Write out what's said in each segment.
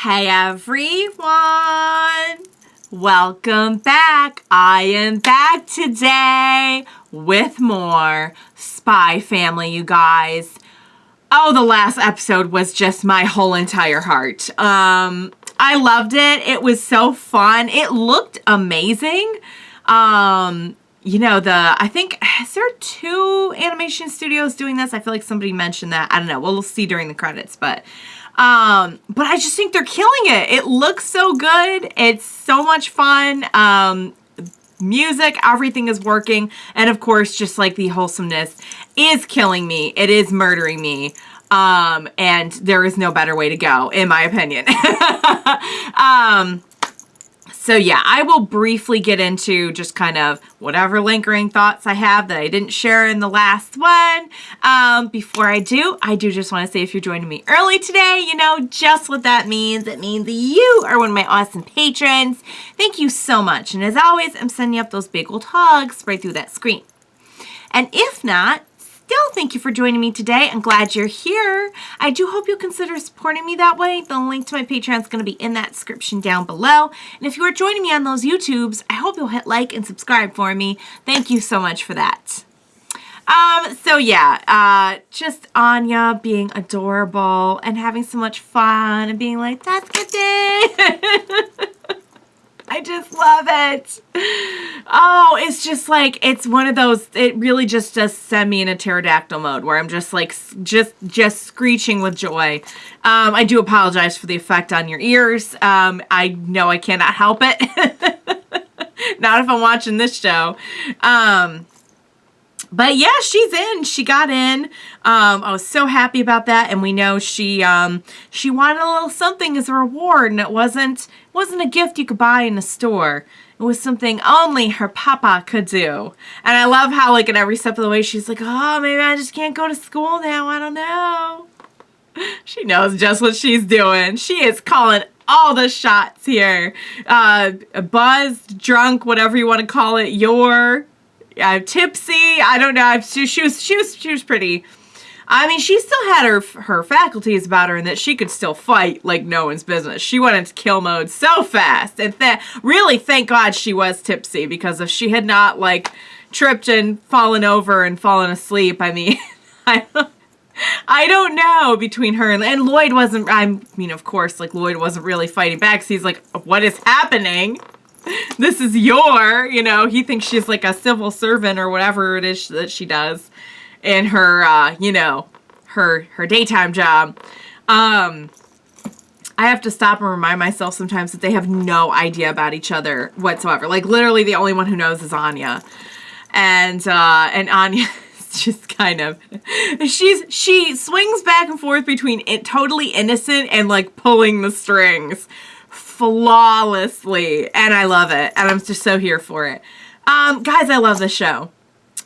Hey everyone! Welcome back. I am back today with more Spy Family, you guys. Oh, the last episode was just my whole entire heart. I loved it. It was so fun. It looked amazing. I think, is there 2 animation studios doing this? I feel like somebody mentioned that. I don't know. We'll see during the credits, but I just think they're killing it. It looks so good. It's so much fun. Music, everything is working. And of course, just like the wholesomeness is killing me. It is murdering me. And there is no better way to go, in my opinion. So yeah, I will briefly get into just kind of whatever lingering thoughts I have that I didn't share in the last one. Before I do just want to say if you're joining me early today, you know just what that means. It means that you are one of my awesome patrons. Thank you so much. And as always, I'm sending up those big old hugs right through that screen. And if not, still thank you for joining me today. I'm glad you're here. I do hope you'll consider supporting me that way. The link to my Patreon is going to be in that description down below. And if you are joining me on those YouTubes, I hope you'll hit like and subscribe for me. Thank you so much for that. Just Anya being adorable and having so much fun and being like, that's good day. I just love it. Oh, it's just like, it's one of those, it really just does send me in a pterodactyl mode where I'm just like, just screeching with joy. I do apologize for the effect on your ears. I know I cannot help it. Not if I'm watching this show. But yeah, she's in. She got in. I was so happy about that. And we know she wanted a little something as a reward, and it wasn't a gift you could buy in a store. It was something only her papa could do. And I love how, like, in every step of the way, she's like, oh, maybe I just can't go to school now. I don't know. She knows just what she's doing. She is calling all the shots here. Buzzed, drunk, whatever you want to call it. Tipsy. I don't know. She was pretty. I mean, she still had her faculties about her and that she could still fight like no one's business. She went into kill mode so fast. And really, thank God she was tipsy, because if she had not, like, tripped and fallen over and fallen asleep, I mean, I don't know between her and Lloyd wasn't, I mean, of course, like, Lloyd wasn't really fighting back. So he's like, what is happening? This is he thinks she's like a civil servant or whatever it is that she does in her, her daytime job. I have to stop and remind myself sometimes that they have no idea about each other whatsoever. Like, literally the only one who knows is Anya. And Anya is just kind of, she swings back and forth between totally innocent and, like, pulling the strings flawlessly, and I love it, and I'm just so here for it. Guys, I love this show.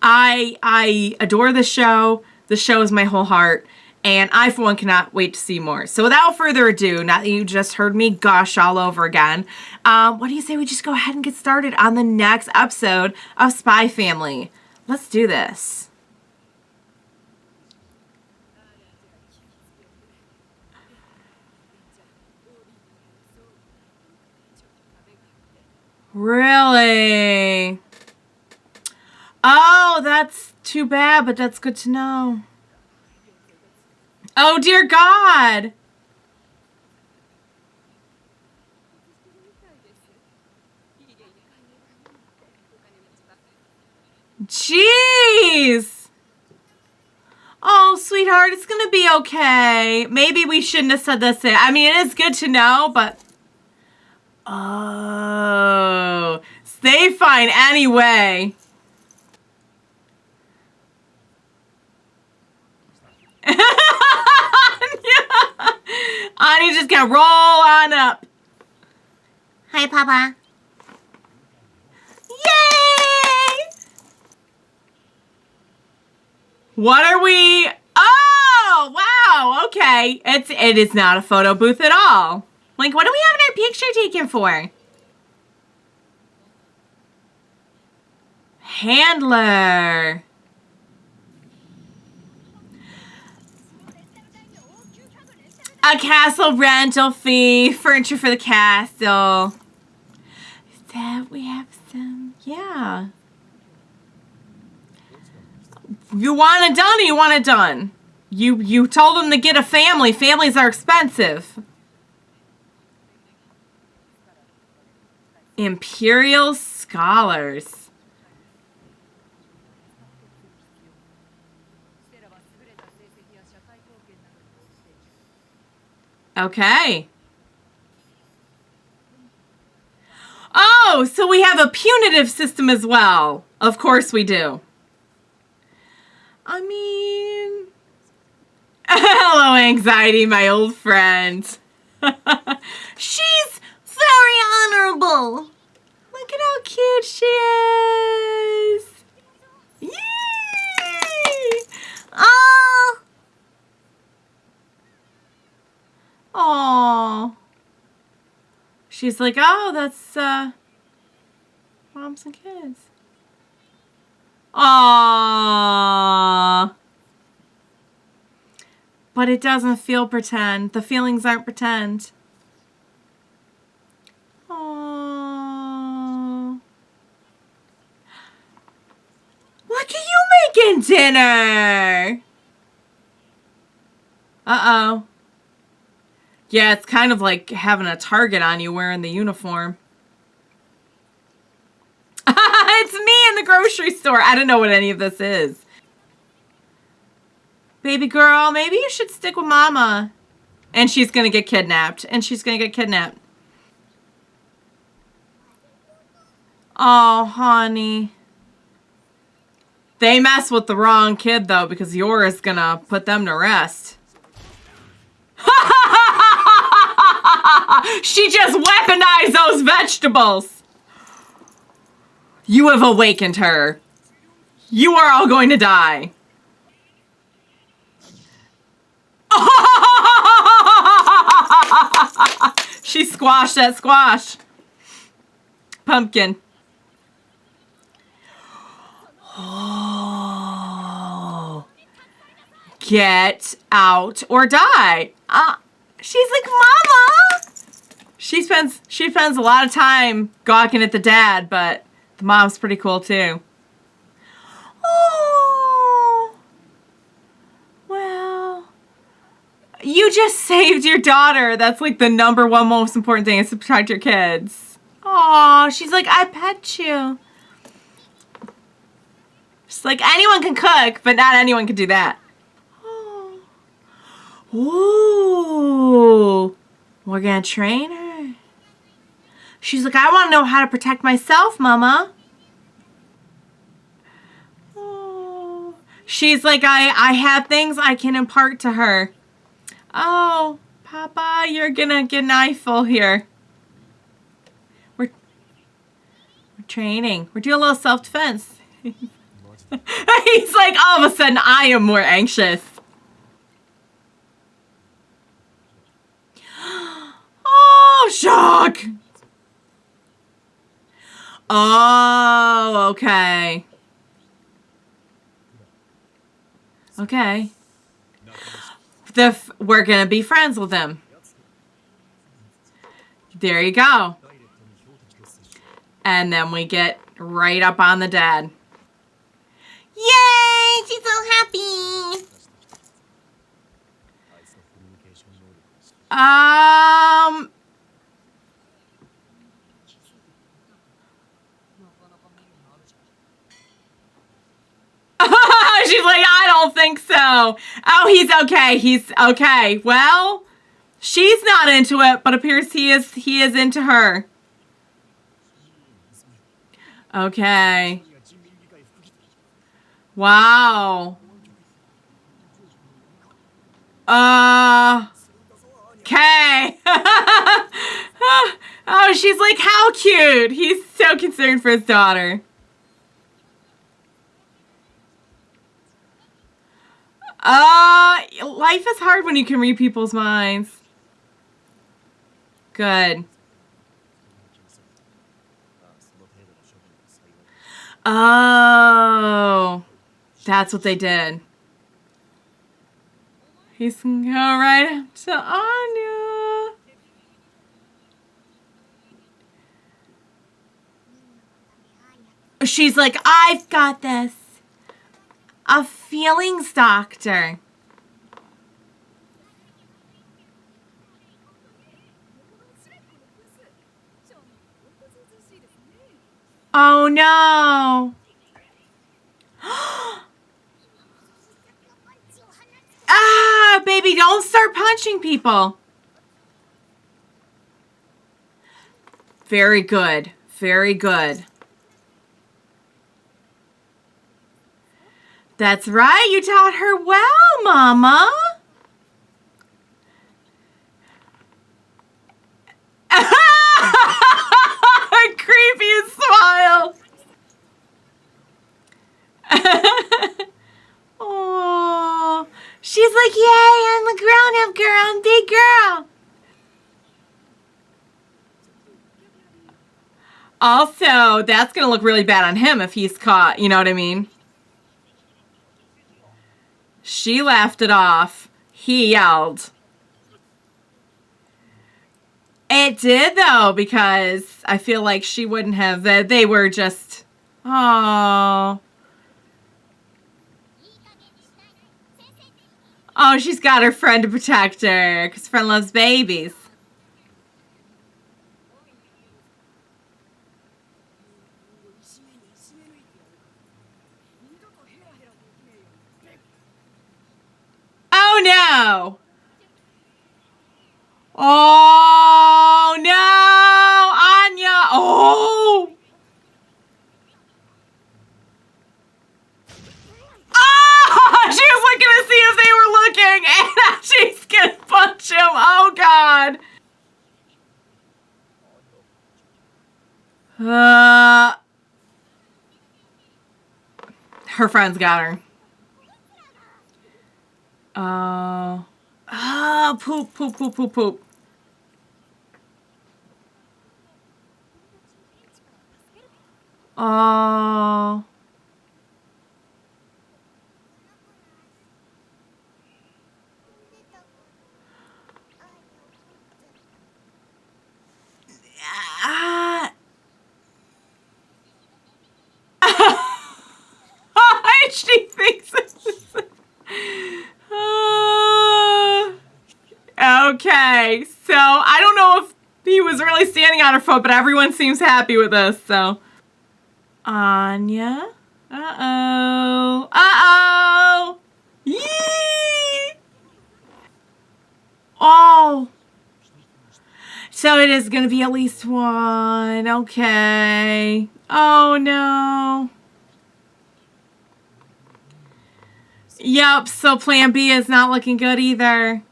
I adore this show. The show is my whole heart, and I, for one, cannot wait to see more. So without further ado, now that you just heard me gush all over again, what do you say we just go ahead and get started on the next episode of Spy Family? Let's do this. Really? Oh, that's too bad, but that's good to know. Oh, dear God. Jeez. Oh, sweetheart, it's gonna be okay. Maybe we shouldn't have said this. I mean, it is good to know, but... Oh, stay fine anyway. Yeah. Annie's just gonna roll on up. Hi, Papa. Yay! What are we? Oh, wow. Okay, it is not a photo booth at all. Like, what are we having our picture taken for? Handler. A castle rental fee. Furniture for the castle. Is that we have some? Yeah. You want it done or you want it done? You told them to get a family. Families are expensive. Imperial Scholars. Okay. Oh, so we have a punitive system as well. Of course we do. I mean... Hello, Anxiety, my old friend. She's very honorable. Look at how cute she is. Yay! Oh. Oh. She's like, oh, that's moms and kids. Aww. But it doesn't feel pretend. The feelings aren't pretend. Aww. Look at you making dinner. Uh-oh. Yeah, it's kind of like having a target on you wearing the uniform. It's me in the grocery store. I don't know what any of this is. Baby girl, maybe you should stick with mama. And she's going to get kidnapped. And she's going to get kidnapped. Oh, honey. They mess with the wrong kid, though, because Yora's going to put them to rest. She just weaponized those vegetables. You have awakened her. You are all going to die. She squashed that squash. Pumpkin. Oh. Get out or die. She's like, Mama. She spends a lot of time gawking at the dad, but the mom's pretty cool too. Oh. Well. You just saved your daughter. That's like the number one most important thing is to protect your kids. Aw, she's like, I pet you. She's like, anyone can cook, but not anyone can do that. Oh. Ooh. We're gonna train her. She's like, I want to know how to protect myself, Mama. Oh. She's like, I have things I can impart to her. Oh, Papa, you're gonna get an eyeful here. We're training. We're doing a little self-defense. He's like, all of a sudden, I am more anxious. Oh, shock. Oh, okay. Okay. We're gonna be friends with him. There you go. And then we get right up on the dad. Yay! She's so happy. She's like, I don't think so. Oh, he's okay. He's okay. Well, she's not into it, but appears he is into her. Okay. Wow. Okay. Oh, she's like, how cute. He's so concerned for his daughter. Life is hard when you can read people's minds. Good. Oh, that's what they did. He's gonna go right up to Anya. She's like, I've got this. A feelings doctor. Oh no. Ah, baby, don't start punching people. Very good. Very good. That's right. You taught her well, Mama. Creepy smile. Oh, she's like, yay, I'm a grown-up girl, I'm a big girl. Also, that's going to look really bad on him if he's caught, you know what I mean? She laughed it off. He yelled. It did, though, because I feel like she wouldn't have. They were just, oh. Oh, she's got her friend to protect her, because friend loves babies. Oh, no. Oh, no. Anya. Oh. Oh, she was looking to see if they were looking, and she's going to punch him. Oh, God. Her friends got her. Oh. Oh, poop, poop, poop, poop, poop. Oh. Ah. She thinks it's... Okay, so I don't know if he was really standing on her foot, but everyone seems happy with this, so. Anya. Uh-oh. Uh-oh. Yee! Oh. So it is going to be at least one. Okay. Oh, no. Yep, so plan B is not looking good either.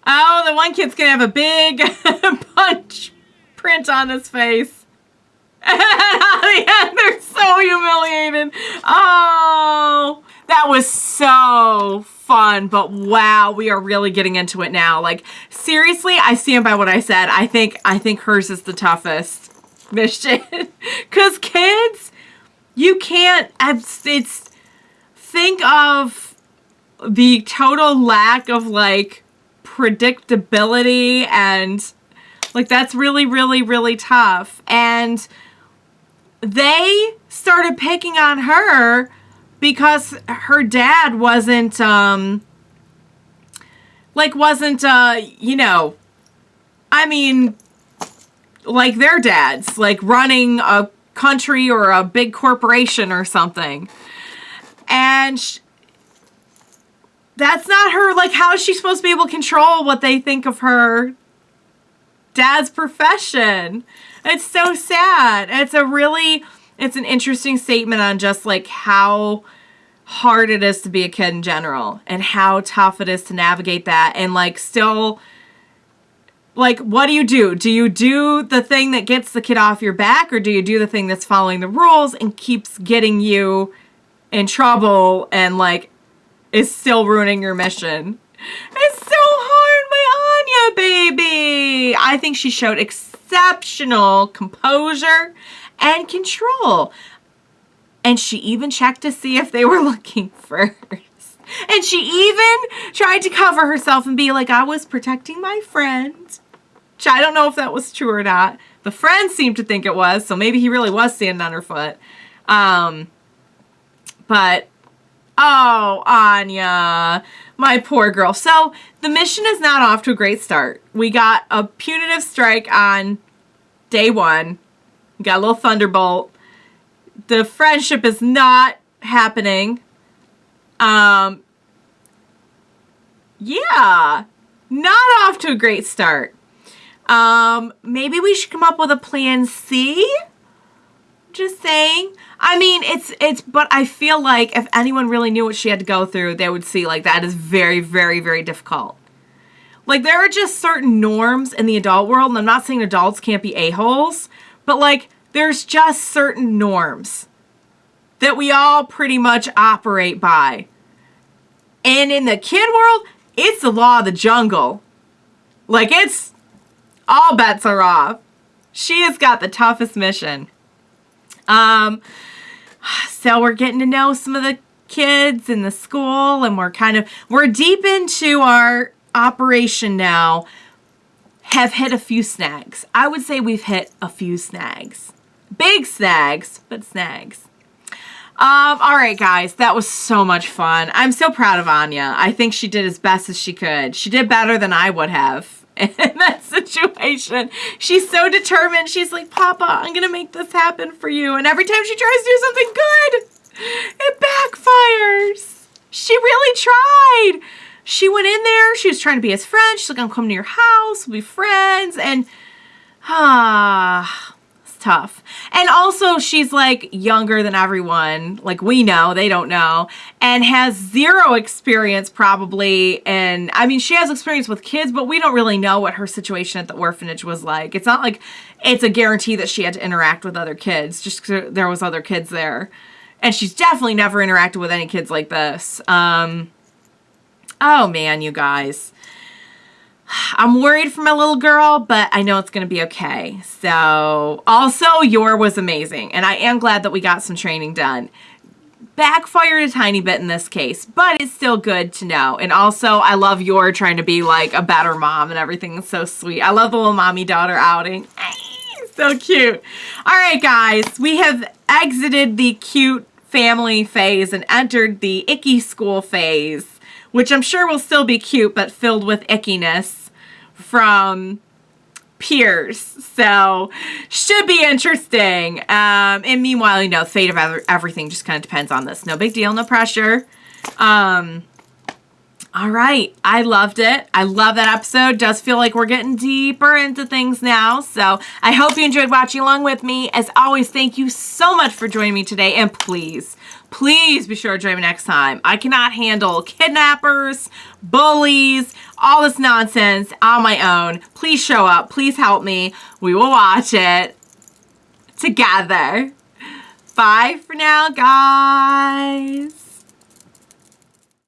Oh, the one kid's going to have a big punch print on his face. And at the end, they're so humiliated. Oh, that was so fun. But wow, we are really getting into it now. Like, seriously, I stand by what I said. I think hers is the toughest mission. Because kids, you can't, it's, think of the total lack of, like, predictability, and like that's really, really, really tough. And they started picking on her because her dad wasn't you know, I mean, like their dads, like running a country or a big corporation or something. And that's not her, like, how is she supposed to be able to control what they think of her dad's profession? It's so sad. It's an interesting statement on just, like, how hard it is to be a kid in general and how tough it is to navigate that and, like, still, like, what do? Do you do the thing that gets the kid off your back, or do you do the thing that's following the rules and keeps getting you in trouble and, like, is still ruining your mission? It's so hard, my Anya baby. I think she showed exceptional composure and control. And she even checked to see if they were looking first. And she even tried to cover herself and be like, I was protecting my friend. Which I don't know if that was true or not. The friend seemed to think it was, so maybe he really was standing on her foot. But, oh, Anya, my poor girl. So, the mission is not off to a great start. We got a punitive strike on day 1. We got a little thunderbolt. The friendship is not happening. Yeah, not off to a great start. Maybe we should come up with a plan C? Just saying. I mean, but I feel like if anyone really knew what she had to go through, they would see, like, that is very, very, very difficult. Like, there are just certain norms in the adult world, and I'm not saying adults can't be a-holes, but, like, there's just certain norms that we all pretty much operate by. And in the kid world, it's the law of the jungle. Like, it's all bets are off. She has got the toughest mission. So we're getting to know some of the kids in the school, and we're deep into our operation now. Have hit a few snags. I would say we've hit a few snags. Big snags, but snags. All right, guys, that was so much fun. I'm so proud of Anya. I think she did as best as she could. She did better than I would have in that situation. She's so determined. She's like, Papa, I'm going to make this happen for you. And every time she tries to do something good, it backfires. She really tried. She went in there. She was trying to be his friend. She's like, I'm coming to your house. We'll be friends. And, it's tough. And also, she's, like, younger than everyone. Like, we know. They don't know. And has zero experience, probably. And, I mean, she has experience with kids, but we don't really know what her situation at the orphanage was like. It's not like it's a guarantee that she had to interact with other kids, just because there was other kids there. And she's definitely never interacted with any kids like this. Oh, man, you guys. I'm worried for my little girl, but I know it's going to be okay. So, also, Yor was amazing, and I am glad that we got some training done. Backfired a tiny bit in this case, but it's still good to know. And also, I love Yor trying to be, like, a better mom and everything. It's so sweet. I love the little mommy-daughter outing. So cute. All right, guys, we have exited the cute family phase and entered the icky school phase, which I'm sure will still be cute, but filled with ickiness from peers. So, should be interesting. And meanwhile, you know, fate of everything just kind of depends on this. No big deal, no pressure. All right. I loved it. I love that episode. Does feel like we're getting deeper into things now. So, I hope you enjoyed watching along with me. As always, thank you so much for joining me today. And please be sure to join me next time. I cannot handle kidnappers, bullies, all this nonsense on my own. Please show up. Please help me. We will watch it together. Bye for now, guys.